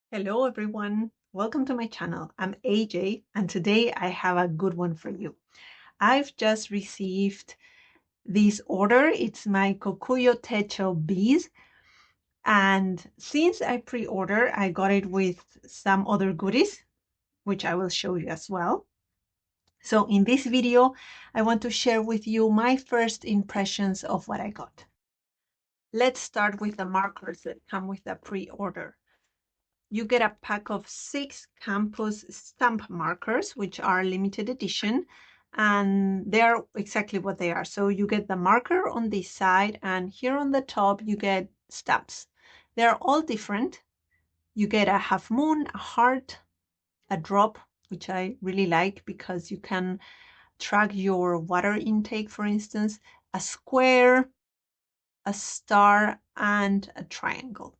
Hello everyone, welcome to my channel. I'm AJ and today I have a good one for you. I've just received this order. It's my Kokuyo Techo Biz, and since I pre-order, I got it with some other goodies, which I will show you as well. So in this video, I want to share with you my first impressions of what I got. Let's start with the markers that come with the pre-order. You get a pack of 6 campus stamp markers, which are limited edition, and they're exactly what they are. So you get the marker on this side, and here on the top, you get stamps. They're all different. You get a half moon, a heart, a drop, which I really like because you can track your water intake, for instance, a square, a star, and a triangle.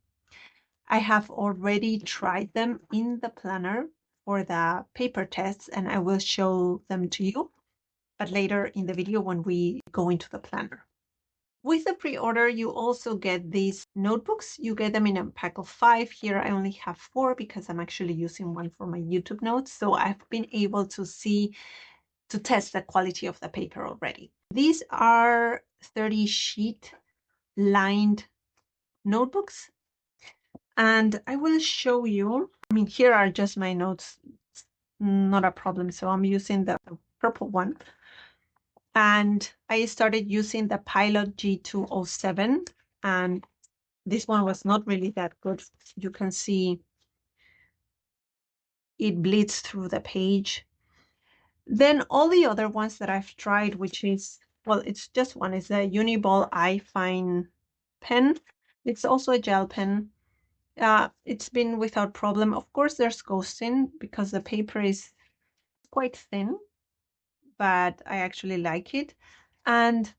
I have already tried them in the planner for the paper tests, and I will show them to you, but later in the video when we go into the planner. With the pre-order, you also get these notebooks. You get them in a pack of 5. Here I only have 4 because I'm actually using one for my YouTube notes. So I've been able to test the quality of the paper already. These are 30 sheet lined notebooks. And I will show you, here are just my notes, not a problem. So I'm using the purple one. And I started using the Pilot G207, and this one was not really that good. You can see it bleeds through the page. Then all the other ones that I've tried, which is, well, it's just one, is a Uniball iFine pen. It's also a gel pen. It's been without problem. Of course, there's ghosting because the paper is quite thin, but I actually like it. And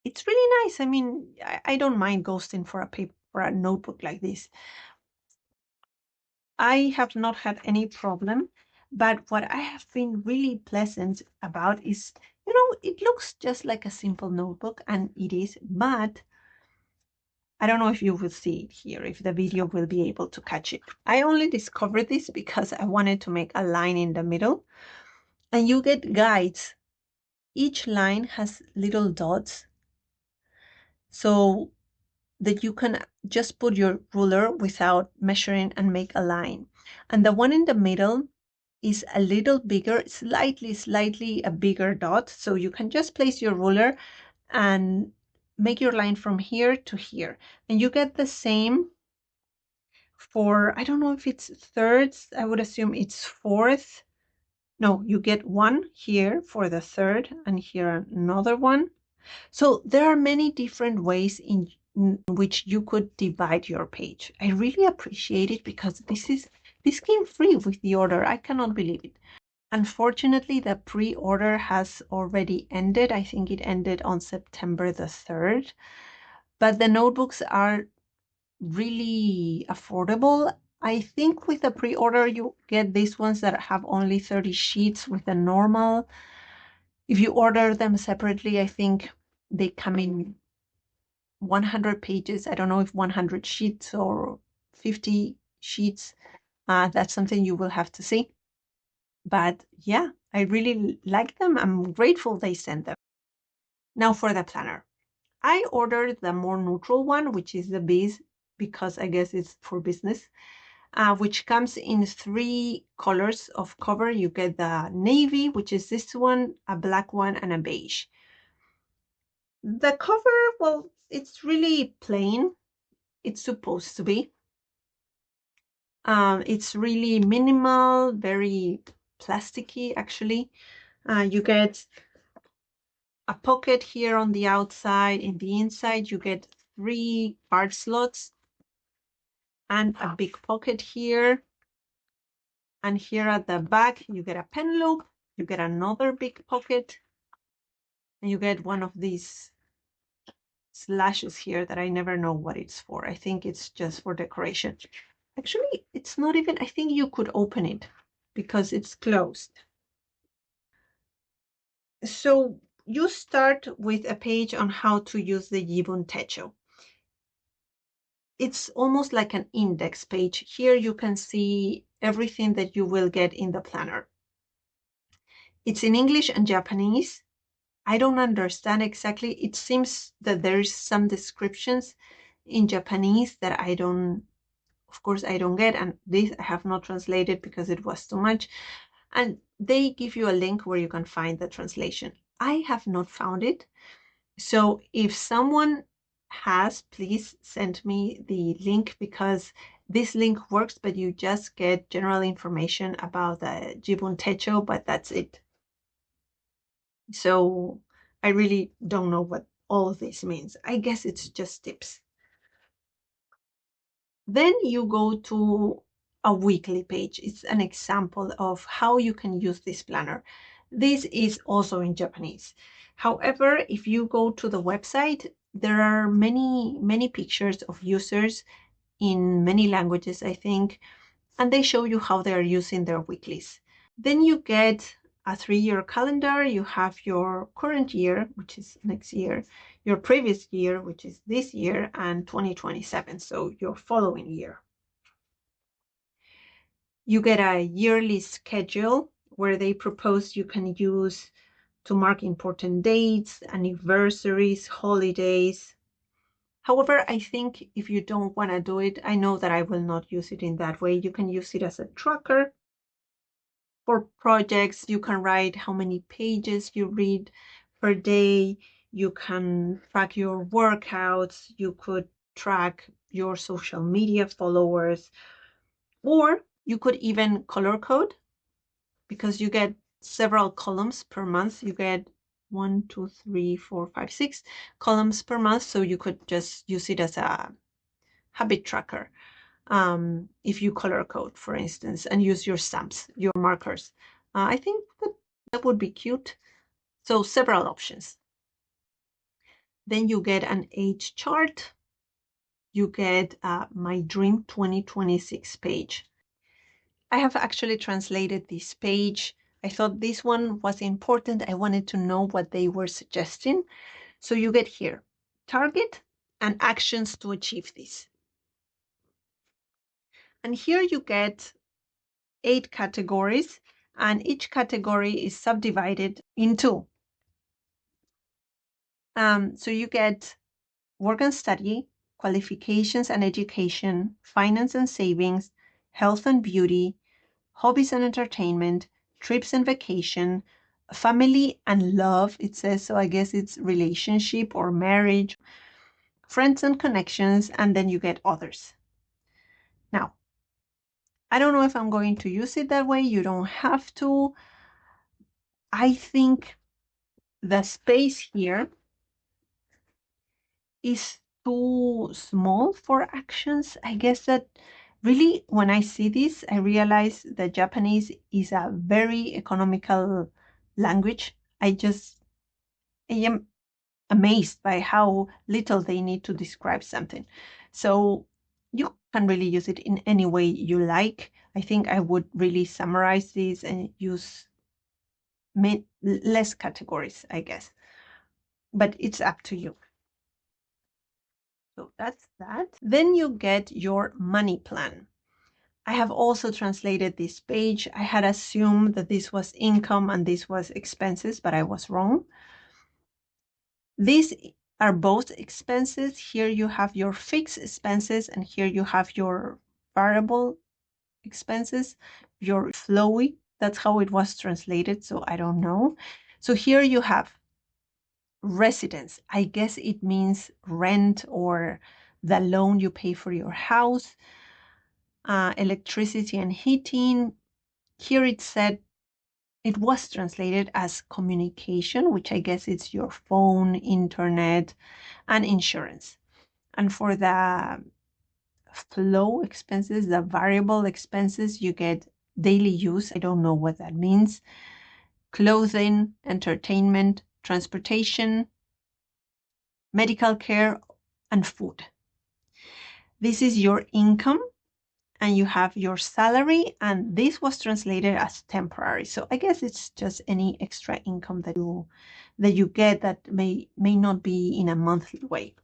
it's really nice. I mean, I don't mind ghosting for a paper, for a notebook like this. I have not had any problem, but what I have been really pleasant about is, it looks just like a simple notebook, and it is, but I don't know if you will see it here, if the video will be able to catch it. I only discovered this because I wanted to make a line in the middle, and you get guides. Each line has little dots so that you can just put your ruler without measuring and make a line. And the one in the middle is a little bigger, slightly a bigger dot. So you can just place your ruler and make your line from here to here. And you get the same for, I don't know if it's thirds, I would assume it's fourth. No, you get one here for the third and here another one. So there are many different ways in which you could divide your page. I really appreciate it because this came free with the order. I cannot believe it. Unfortunately, the pre-order has already ended. I think it ended on September the 3rd. But the notebooks are really affordable. I think with the pre-order, you get these ones that have only 30 sheets with the normal. If you order them separately, I think they come in 100 pages. I don't know if 100 sheets or 50 sheets. That's something you will have to see. But yeah, I really like them. I'm grateful they sent them. Now for the planner. I ordered the more neutral one, which is the Biz, because I guess it's for business, which comes in 3 colors of cover. You get the navy, which is this one, a black one, and a beige. The cover, well, it's really plain. It's supposed to be. It's really minimal, very plasticky, actually. You get a pocket here on the outside. In the inside, you get 3 card slots and a big pocket here. And here at the back, you get a pen loop, you get another big pocket, and you get one of these slashes here that I never know what it's for. I think it's just for decoration. Actually, it's not even, I think you could open it because it's closed. So you start with a page on how to use the Jibun Techo. it's almost like an index page. Here you can see everything that you will get in the planner. It's in English and Japanese. I don't understand exactly. It seems that there's some descriptions in Japanese that I don't, of course, I don't get. And this I have not translated because it was too much. And they give you a link where you can find the translation. I have not found it. So if someone has, please send me the link, because this link works, but you just get general information about the Jibun Techo, but that's it. So I really don't know what all of this means. I guess it's just tips. Then you go to a weekly page. It's an example of how you can use this planner. This is also in Japanese. However, if you go to the website, there are many pictures of users in many languages, I think, and they show you how they are using their weeklies. Then you get a 3-year calendar. You have your current year, which is next year, your previous year, which is this year, and 2027, so your following year. You get a yearly schedule where they propose you can use to mark important dates, anniversaries, holidays. However, I think if you don't want to do it, I know that I will not use it in that way. You can use it as a tracker. For projects, you can write how many pages you read per day. You can track your workouts. You could track your social media followers, or you could even color code, because you get several columns per month. You get 1, 2, 3, 4, 5, 6 columns per month. So you could just use it as a habit tracker. If you color code, for instance, and use your stamps, your markers. I think that would be cute. So several options. Then you get an age chart. You get my Dream 2026 page. I have actually translated this page. I thought this one was important. I wanted to know what they were suggesting. So you get here, target and actions to achieve this. And here you get 8 categories, and each category is subdivided in 2. So you get work and study, qualifications and education, finance and savings, health and beauty, hobbies and entertainment, trips and vacation, family and love, it says, so I guess it's relationship or marriage, friends and connections, and then you get others. Now, I don't know if I'm going to use it that way. You don't have to. I think the space here is too small for actions. I guess that really, when I see this, I realize that Japanese is a very economical language. I am amazed by how little they need to describe something. So you can really use it in any way you like. I think I would really summarize this and use less categories, I guess. But it's up to you. So that's that. Then you get your money plan. I have also translated this page. I had assumed that this was income and this was expenses, but I was wrong. These are both expenses. Here you have your fixed expenses, and here you have your variable expenses, your flowy. That's how it was translated, so I don't know. So here you have residence. I guess it means rent or the loan you pay for your house, electricity and heating. Here it said, it was translated as communication, which I guess it's your phone, internet, and insurance. And for the flow expenses, the variable expenses, you get daily use. I don't know what that means. Clothing, entertainment, transportation, medical care, and food. This is your income, and you have your salary, and this was translated as temporary. So I guess it's just any extra income that you get that may not be in a monthly way.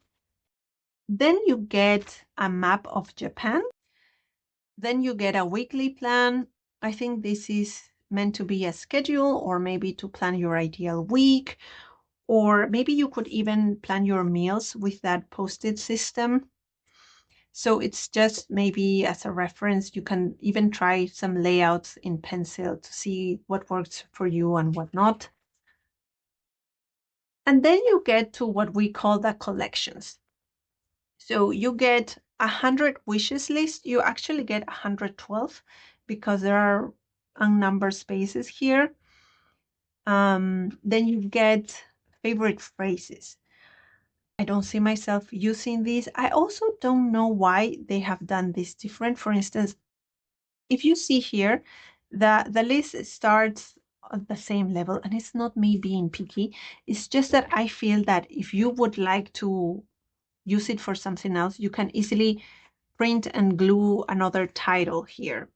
Then you get a map of Japan. Then you get a weekly plan. I think this is meant to be a schedule, or maybe to plan your ideal week, or maybe you could even plan your meals with that post-it system. So it's just maybe as a reference. You can even try some layouts in pencil to see what works for you and what not. And then you get to what we call the collections. So you get 100 wishes list. You actually get 112 because there are unnumbered spaces here. Then you get favorite phrases. I don't see myself using these. I also don't know why they have done this different. For instance, if you see here, the list starts at the same level, and it's not me being picky. It's just that I feel that if you would like to use it for something else, you can easily print and glue another title here.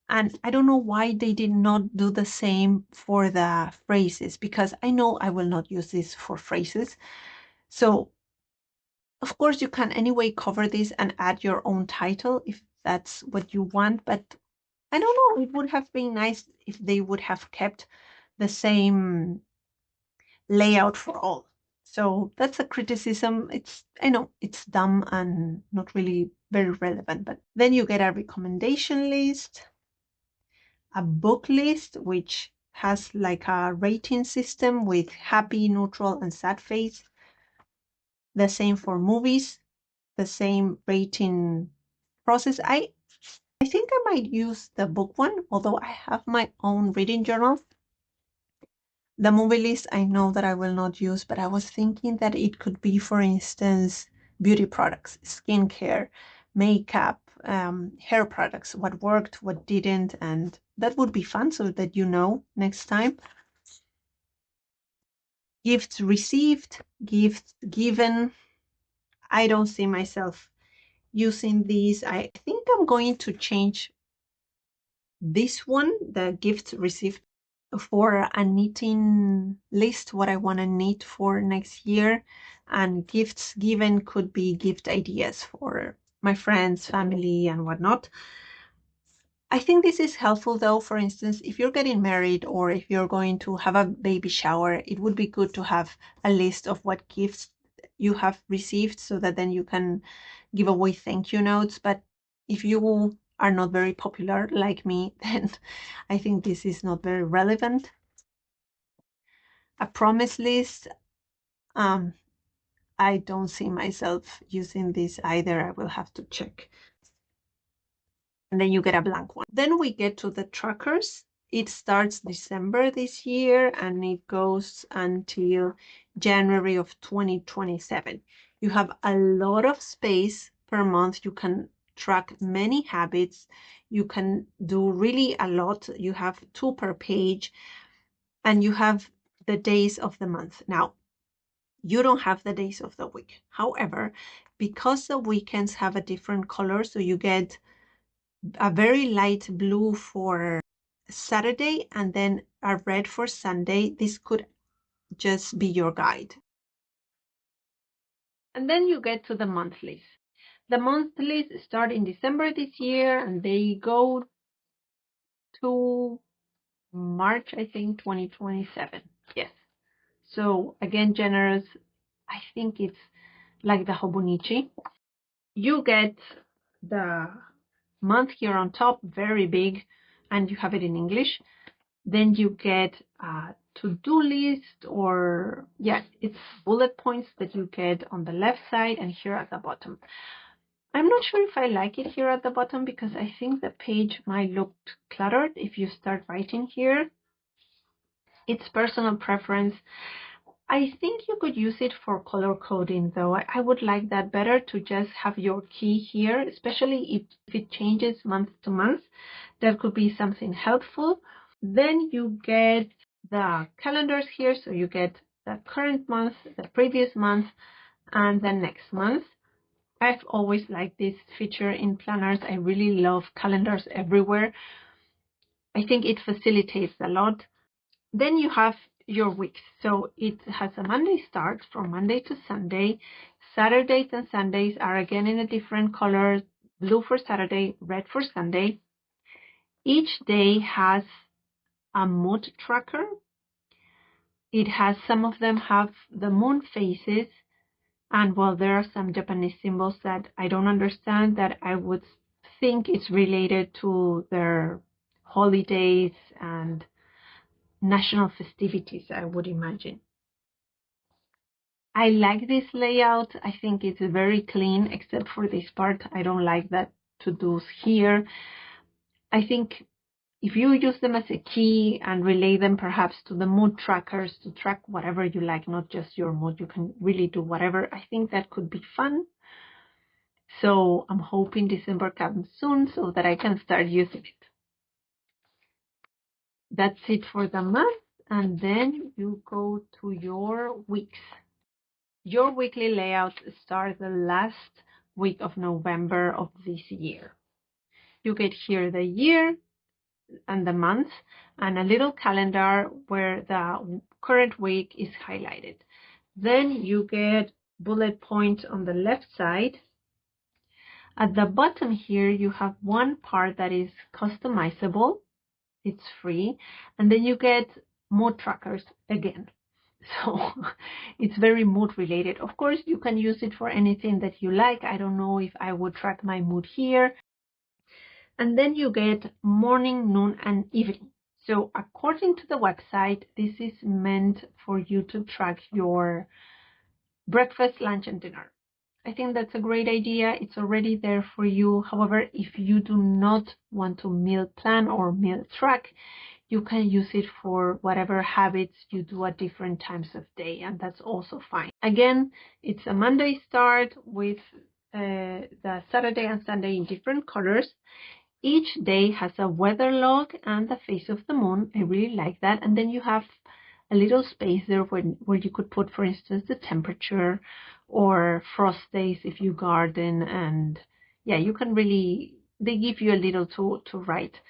And I don't know why they did not do the same for the phrases, because I know I will not use this for phrases. So of course you can anyway cover this and add your own title if that's what you want, but I don't know, it would have been nice if they would have kept the same layout for all. So that's a criticism. I know it's dumb and not really very relevant, but then you get a recommendation list, a book list, which has like a rating system with happy, neutral, and sad face. The same for movies, the same rating process. I think I might use the book one, although I have my own reading journal. The movie list I know that I will not use, but I was thinking that it could be, for instance, beauty products, skincare, makeup, hair products, what worked, what didn't, and that would be fun so that you know next time. Gifts received, gifts given. I don't see myself using these. I think I'm going to change this one, the gifts received, for a knitting list, what I want to knit for next year. And gifts given could be gift ideas for my friends, family, and whatnot. I think this is helpful though. For instance, if you're getting married or if you're going to have a baby shower, it would be good to have a list of what gifts you have received so that then you can give away thank you notes. But if you are not very popular like me, then I think this is not very relevant. A promise list, um, I don't see myself using this either. I will have to check. And then you get a blank one. Then we get to the trackers. It starts December this year and it goes until January of 2027. You have a lot of space per month. You can track many habits. You can do really a lot. You have 2 per page and you have the days of the month. Now, you don't have the days of the week. However, because the weekends have a different color, so you get a very light blue for Saturday and then a red for Sunday, this could just be your guide. And then you get to the monthlies. The monthlies start in December this year and they go to March, I think, 2027. Yes. So again, generous. I think it's like the Hobonichi. You get the month here on top, very big, and you have it in English. Then you get a to-do list, or yeah, it's bullet points that you get on the left side and here at the bottom. I'm not sure if I like it here at the bottom because I think the page might look cluttered if you start writing here. It's personal preference. I think you could use it for color coding though. I would like that better, to just have your key here, especially if it changes month to month. That could be something helpful. Then you get the calendars here. So you get the current month, the previous month, and the next month. I've always liked this feature in planners. I really love calendars everywhere. I think it facilitates a lot. Then you have your weeks. So it has a Monday start from Monday to Sunday, Saturdays and Sundays are again in a different color, blue for Saturday, red for Sunday. Each day has a mood tracker. Some of them have the moon phases, and well, there are some Japanese symbols that I don't understand that I would think is related to their holidays and national festivities, I would imagine. I like this layout. I think it's very clean, except for this part. I don't like that to-dos here. I think if you use them as a key and relay them perhaps to the mood trackers to track whatever you like, not just your mood, you can really do whatever. I think that could be fun. So I'm hoping December comes soon so that I can start using it. That's it for the month. And then you go to your weeks. Your weekly layouts start the last week of November of this year. You get here the year and the month and a little calendar where the current week is highlighted. Then you get bullet points on the left side. At the bottom here, you have one part that is customizable. It's free. And then you get mood trackers again. So it's very mood related. Of course, you can use it for anything that you like. I don't know if I would track my mood here. And then you get morning, noon, and evening. So according to the website, this is meant for you to track your breakfast, lunch, and dinner. I think that's a great idea. It's already there for you. However, if you do not want to meal plan or meal track, you can use it for whatever habits you do at different times of day, and that's also fine. Again, it's a Monday start with the Saturday and Sunday in different colors. Each day has a weather log and the face of the moon. I really like that. And then you have a little space there where you could put, for instance, the temperature or frost days if you garden. And yeah, you can really, they give you a little to write.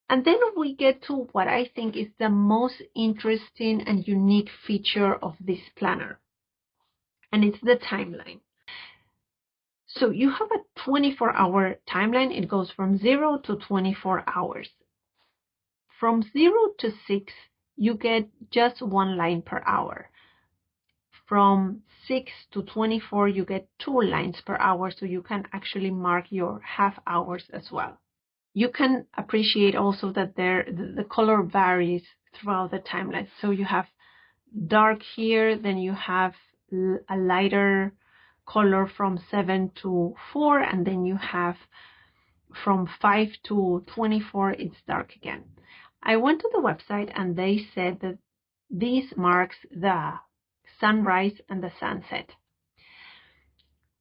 And then we get to what I think is the most interesting and unique feature of this planner. And it's the timeline. So you have a 24-hour timeline. It goes from 0 to 24 hours. From 0 to 6, you get just one line per hour. From 6 to 24, you get 2 lines per hour, so you can actually mark your half hours as well. You can appreciate also that the color varies throughout the timeline. So you have dark here, then you have a lighter color from 7 to 4, and then you have from 5 to 24, it's dark again. I went to the website and they said that this marks the sunrise and the sunset.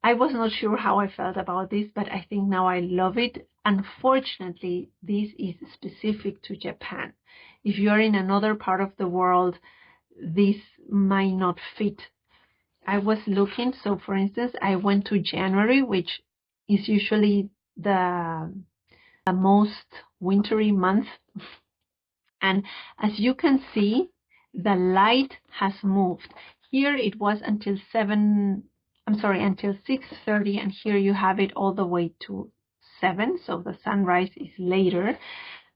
I was not sure how I felt about this, but I think now I love it. Unfortunately, this is specific to Japan. If you are in another part of the world, this might not fit. I was looking, so for instance, I went to January, which is usually the most wintry month. And as you can see, the light has moved. Here it was until 6:30, and here you have it all the way to 7, so the sunrise is later.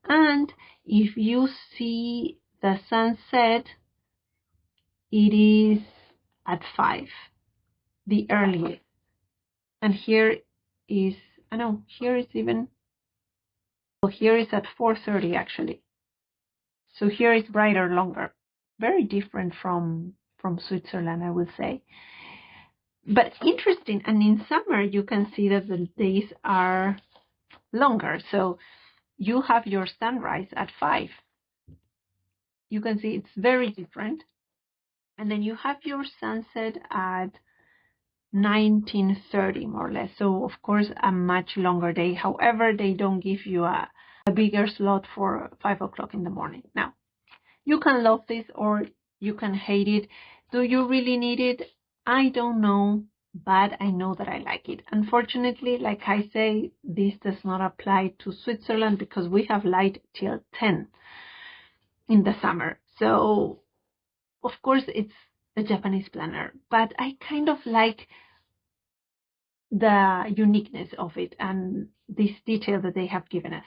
And if you see the sunset, it is at 5, the earliest. And here is, here is even, well, here is at 4:30 actually. So here is brighter, longer. Very different from Switzerland, I would say. But interesting, and in summer you can see that the days are longer. So you have your sunrise at 5. You can see it's very different. And then you have your sunset at 19:30, more or less. So of course a much longer day. However, they don't give you a bigger slot for 5 o'clock in the morning. Now, you can love this or you can hate it. Do you really need it? I don't know, but I know that I like it. Unfortunately, like I say, this does not apply to Switzerland because we have light till 10 in the summer. So, of course, it's a Japanese planner, but I kind of like the uniqueness of it and this detail that they have given us.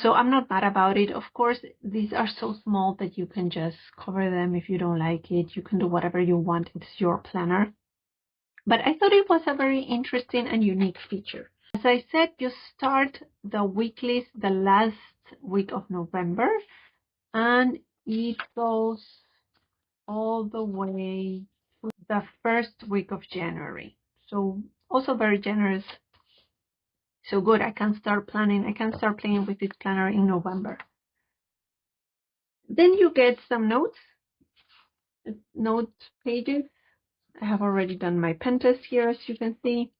So I'm not mad about it. Of course, these are so small that you can just cover them if you don't like it. You can do whatever you want. It's your planner. But I thought it was a very interesting and unique feature. As I said, you start the weeklies the last week of November, and it goes all the way to the first week of January. So also very generous. So good, I can start planning. I can start playing with this planner in November. Then you get some note pages. I have already done my pen test here, as you can see.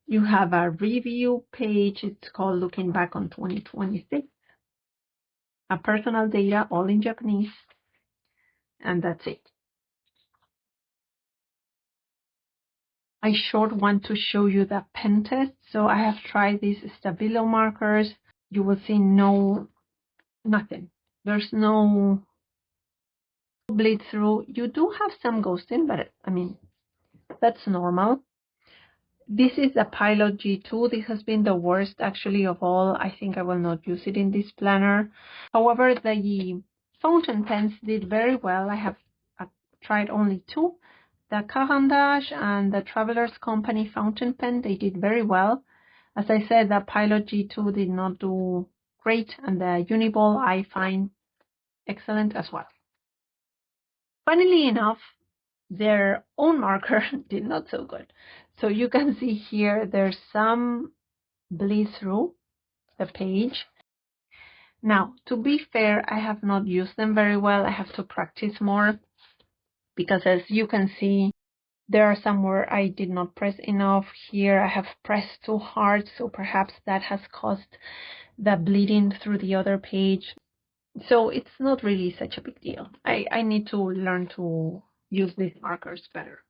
You have a review page. It's called Looking Back on 2026. A personal data, all in Japanese. And that's it. I short want to show you the pen test. So I have tried these Stabilo markers. You will see nothing. There's no bleed through. You do have some ghosting, but I mean, that's normal. This is a Pilot G2. This has been the worst actually of all. I think I will not use it in this planner. However, the fountain pens did very well. I have tried only two. The Caran d'Ache and the Traveler's Company fountain pen, they did very well. As I said, the Pilot G2 did not do great, and the Uniball I find excellent as well. Funnily enough, their own marker did not so good. So you can see here there's some bleed through the page. Now, to be fair, I have not used them very well. I have to practice more because, as you can see, there are some where I did not press enough. Here I have pressed too hard, so perhaps that has caused the bleeding through the other page. So it's not really such a big deal. I need to learn to use these markers better.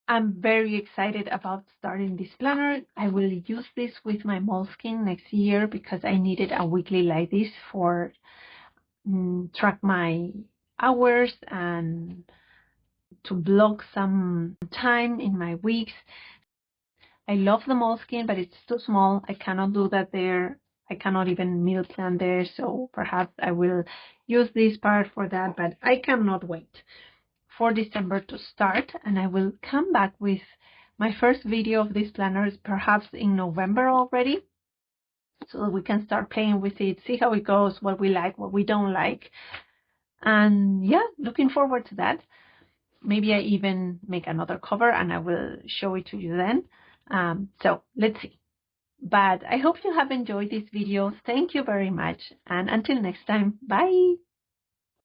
I'm very excited about starting this planner. I will use this with my Moleskine next year because I needed a weekly like this for track my hours and to block some time in my weeks. I love the Moleskine, but it's too small. I cannot do that there. I cannot even meal plan there, so perhaps I will use this part for that, but I cannot wait for December to start, and I will come back with my first video of this planner, perhaps in November already, so that we can start playing with it, see how it goes, what we like, what we don't like. And yeah, looking forward to that. Maybe I even make another cover and I will show it to you then. So let's see. But I hope you have enjoyed this video. Thank you very much. And until next time, bye.